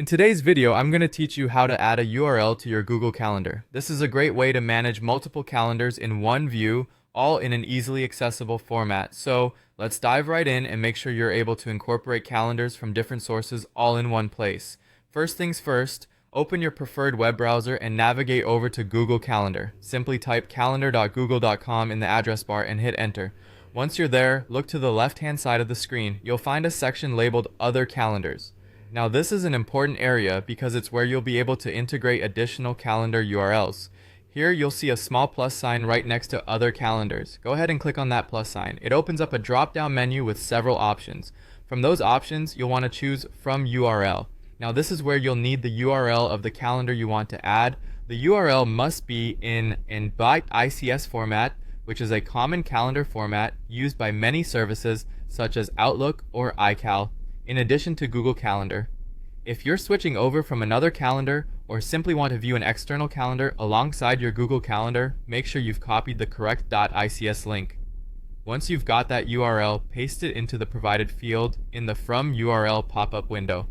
In today's video, I'm going to teach you how to add a URL to your Google Calendar. This is a great way to manage multiple calendars in one view, all in an easily accessible format. So let's dive right in and make sure you're able to incorporate calendars from different sources all in one place. First things first, open your preferred web browser and navigate over to Google Calendar. Simply type calendar.google.com in the address bar and hit enter. Once you're there, look to the left-hand side of the screen. You'll find a section labeled Other Calendars. Now this is an important area because it's where you'll be able to integrate additional calendar URLs. Here you'll see a small plus sign right next to Other Calendars. Go ahead and click on that plus sign. It opens up a drop-down menu with several options. From those options, you'll want to choose From URL. Now this is where you'll need the URL of the calendar you want to add. The URL must be in .ics format, which is a common calendar format used by many services such as Outlook or iCal, in addition to Google Calendar. If you're switching over from another calendar or simply want to view an external calendar alongside your Google Calendar, make sure you've copied the correct .ics link. Once you've got that URL, paste it into the provided field in the From URL pop-up window.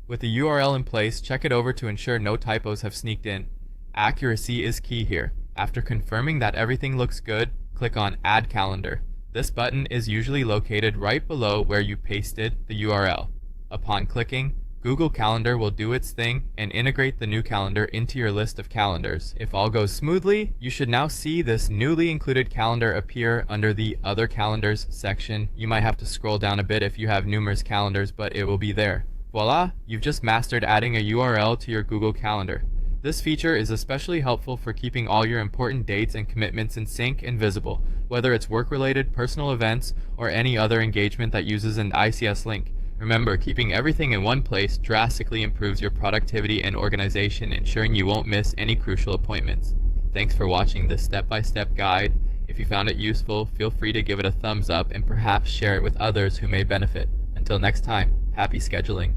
With the URL in place, check it over to ensure no typos have sneaked in. Accuracy is key here. After confirming that everything looks good, click on Add Calendar. This button is usually located right below where you pasted the URL. Upon clicking, Google Calendar will do its thing and integrate the new calendar into your list of calendars. If all goes smoothly, you should now see this newly included calendar appear under the Other Calendars section. You might have to scroll down a bit if you have numerous calendars, but it will be there. Voila, you've just mastered adding a URL to your Google Calendar. This feature is especially helpful for keeping all your important dates and commitments in sync and visible, whether it's work-related, personal events, or any other engagement that uses an ICS link. Remember, keeping everything in one place drastically improves your productivity and organization, ensuring you won't miss any crucial appointments. Thanks for watching this step-by-step guide. If you found it useful, feel free to give it a thumbs up and perhaps share it with others who may benefit. Until next time, happy scheduling.